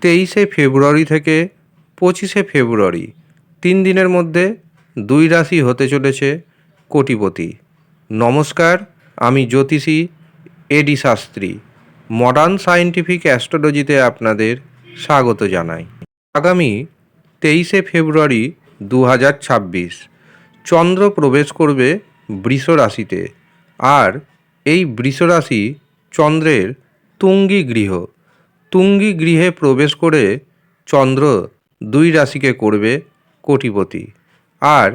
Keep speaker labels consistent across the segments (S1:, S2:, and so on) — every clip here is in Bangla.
S1: 23 ফেব্রুয়ারি থেকে 25 ফেব্রুয়ারি 3 দিনের মধ্যে 2 রাশি হতে চলেছে কোটিপতি। নমস্কার, আমি জ্যোতিষী এডি শাস্ত্রী। মডার্ন সায়েন্টিফিক অ্যাস্ট্রোলজিতে আপনাদের স্বাগত জানাই। আগামী 23 ফেব্রুয়ারি 2026 চন্দ্র প্রবেশ করবে বৃষ রাশিতে। আর এই বৃষ রাশি চন্দ্রের তুঙ্গি গৃহ। তুঙ্গি গৃহে প্রবেশ করে চন্দ্র 2 রাশিকে করবে কোটিপতি। আর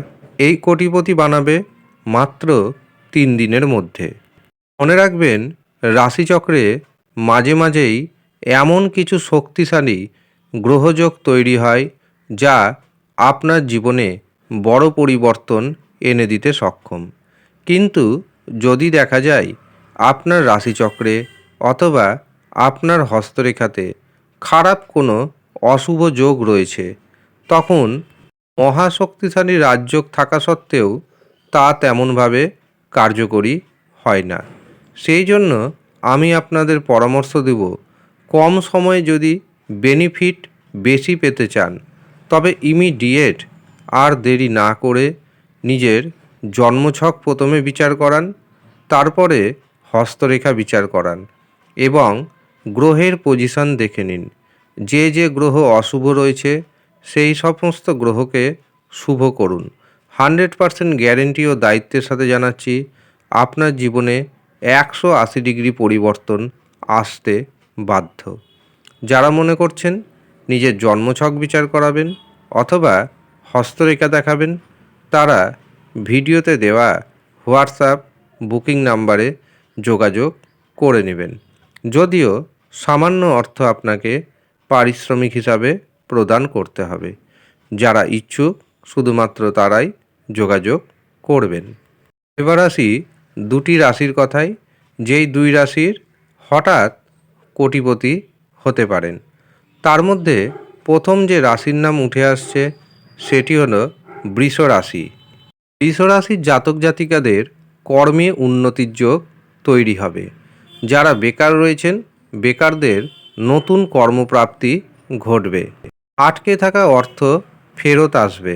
S1: এই কোটিপতি বানাবে মাত্র 3 দিনের মধ্যে। মনে রাখবেন, রাশিচক্রে মাঝে মাঝেই এমন কিছু শক্তিশালী গ্রহযোগ তৈরি হয় যা আপনার জীবনে বড় পরিবর্তন এনে দিতে সক্ষম। কিন্তু যদি দেখা যায় আপনার রাশিচক্রে অথবা আপনার হস্তরেখাতে খারাপ কোনো অশুভ যোগ রয়েছে, তখন মহাশক্তিশালী রাজযোগ থাকা সত্ত্বেও তা তেমনভাবে কার্যকরী হয় না। সেই জন্য আমি আপনাদের পরামর্শ দেব, কম সময়ে যদি বেনিফিট বেশি পেতে চান তবে ইমিডিয়েট আর দেরি না করে নিজের জন্মছক প্রথমে বিচার করান, তারপরে হস্তরেখা বিচার করান এবং গ্রহের পজিশন দেখে নিন। যে যে গ্রহ অশুভ রয়েছে সেই সমস্ত গ্রহকে শুভ করুন। 100% গ্যারেন্টি ও দায়িত্বের সাথে জানাচ্ছি, আপনার জীবনে 180 ডিগ্রি পরিবর্তন আসতে বাধ্য। যারা মনে করছেন নিজের জন্মছক বিচার করাবেন অথবা হস্তরেখা দেখাবেন, তারা ভিডিওতে দেওয়া হোয়াটসঅ্যাপ বুকিং নাম্বারে যোগাযোগ করে নেবেন। যদিও সামান্য অর্থ আপনাকে পারিশ্রমিক হিসাবে প্রদান করতে হবে। যারা ইচ্ছুক শুধুমাত্র তারাই যোগাযোগ করবেন। এবার আসি দুটি রাশির কথায়, যেই 2 রাশির হঠাৎ কোটিপতি হতে পারেন। তার মধ্যে প্রথম যে রাশির নাম উঠে আসছে সেটি হলো বৃষ রাশি। বৃষ রাশির জাতক জাতিকাদের কর্মে উন্নতির যোগ তৈরি হবে। যারা বেকার রয়েছেন, বেকারদের নতুন কর্মপ্রাপ্তি ঘটবে। আটকে থাকা অর্থ ফেরত আসবে।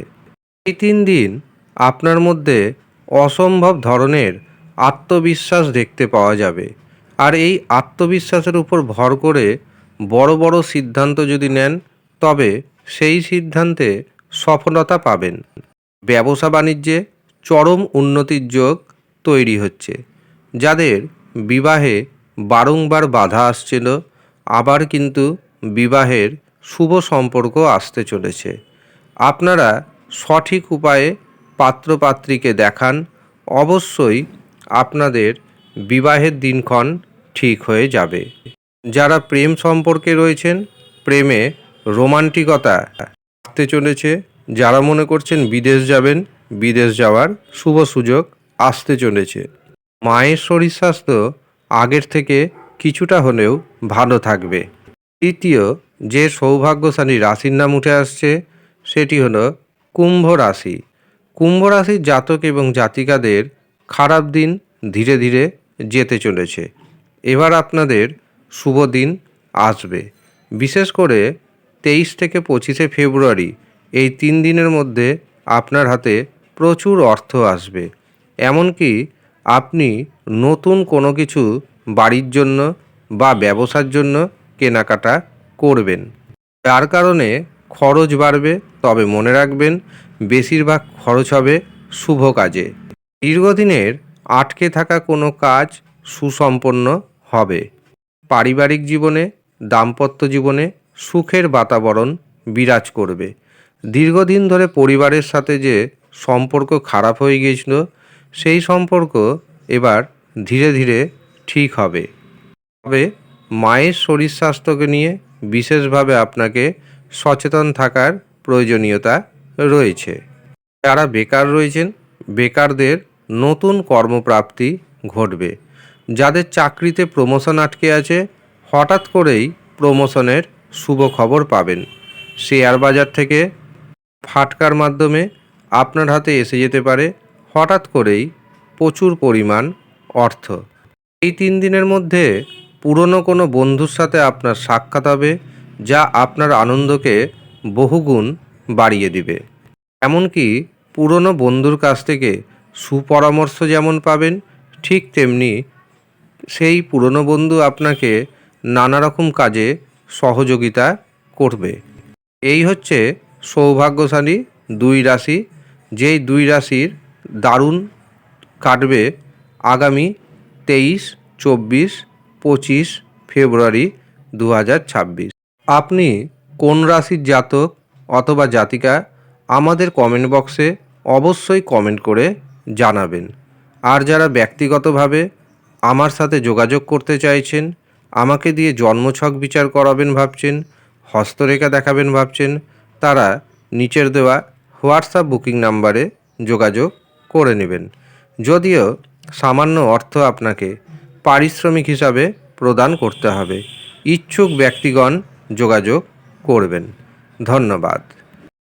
S1: এই 3 দিন আপনার মধ্যে অসম্ভব ধরনের আত্মবিশ্বাস দেখতে পাওয়া যাবে। আর এই আত্মবিশ্বাসের উপর ভর করে বড় বড় সিদ্ধান্ত যদি নেন, তবে সেই সিদ্ধান্তে সফলতা পাবেন। ব্যবসা বাণিজ্যে চরম উন্নতির যোগ তৈরি হচ্ছে। যাদের বিবাহে বারংবার বাধা আসছিল, আবার কিন্তু বিবাহের শুভ সম্পর্ক আসতে চলেছে। আপনারা সঠিক উপায়ে পাত্রপাত্রীকে দেখান, অবশ্যই আপনাদের বিবাহের দিনক্ষণ ঠিক হয়ে যাবে। যারা প্রেম সম্পর্কে রয়েছেন, প্রেমে রোমান্টিকতা আসতে চলেছে। যারা মনে করছেন বিদেশ যাবেন, বিদেশ যাওয়ার শুভ সুযোগ আসতে চলেছে। মায়ের শরীর স্বাস্থ্য আগের থেকে কিছুটা হলেও ভালো থাকবে। তৃতীয় যে সৌভাগ্যশালী রাশির নাম উঠে আসছে সেটি হলো কুম্ভ রাশি। কুম্ভ রাশির জাতক এবং জাতিকাদের খারাপ দিন ধীরে ধীরে যেতে চলেছে। এবার আপনাদের শুভ দিন আসবে। বিশেষ করে 23 থেকে 25 ফেব্রুয়ারি এই 3 দিনের মধ্যে আপনার হাতে প্রচুর অর্থ আসবে। এমনকি আপনি নতুন কোনো কিছু বাড়ির জন্য বা ব্যবসার জন্য কেনাকাটা করবেন, যার কারণে খরচ বাড়বে। তবে মনে রাখবেন, বেশিরভাগ খরচ হবে শুভ কাজে। দীর্ঘদিনের আটকে থাকা কোনো কাজ সুসম্পন্ন হবে। পারিবারিক জীবনে, দাম্পত্য জীবনে সুখের বাতাবরণ বিরাজ করবে। দীর্ঘদিন ধরে পরিবারের সাথে যে সম্পর্ক খারাপ হয়ে গিয়েছিল, সেই সম্পর্ক এবার ধীরে ধীরে ঠিক হবে। তবে মায়ের শরীর স্বাস্থ্যকে নিয়ে বিশেষভাবে আপনাকে সচেতন থাকার প্রয়োজনীয়তা রয়েছে। যারা বেকার রয়েছেন, বেকারদের নতুন কর্মপ্রাপ্তি ঘটবে। যাদের চাকরিতে প্রমোশন আটকে আছে, হঠাৎ করেই প্রমোশনের শুভ খবর পাবেন। শেয়ার বাজার থেকে ফাটকার মাধ্যমে আপনার হাতে এসে যেতে পারে হঠাৎ করেই প্রচুর পরিমাণ অর্থ। এই 3 দিনের মধ্যে পুরনো কোনো বন্ধুর সাথে আপনার সাক্ষাৎ হবে যা আপনার আনন্দকে বহুগুণ বাড়িয়ে দিবে। এমনকি পুরনো বন্ধুর কাছ থেকে সুপরামর্শ যেমন পাবেন, ঠিক তেমনি সেই পুরনো বন্ধু আপনাকে নানা রকম কাজে সহযোগিতা করবে। এই হচ্ছে সৌভাগ্যশালী দুই রাশি, যেই দুই রাশির দারুণ কাটবে আগামী 23, 24, 25 ফেব্রুয়ারি 2026। আপনি কোন রাশির জাতক অথবা জাতিকা আমাদের কমেন্ট বক্সে অবশ্যই কমেন্ট করে জানাবেন। আর যারা ব্যক্তিগতভাবে আমার সাথে যোগাযোগ করতে চাইছেন, আমাকে দিয়ে জন্মছক বিচার করাবেন ভাবছেন, হস্তরেখা দেখাবেন ভাবছেন, তারা নিচের দেওয়া হোয়াটসঅ্যাপ বুকিং নাম্বারে যোগাযোগ করে নেবেন। যদিও সামান্য অর্থ আপনাকে পারিশ্রমিক হিসাবে প্রদান করতে হবে। ইচ্ছুক ব্যক্তিগণ যোগাযোগ করবেন। ধন্যবাদ।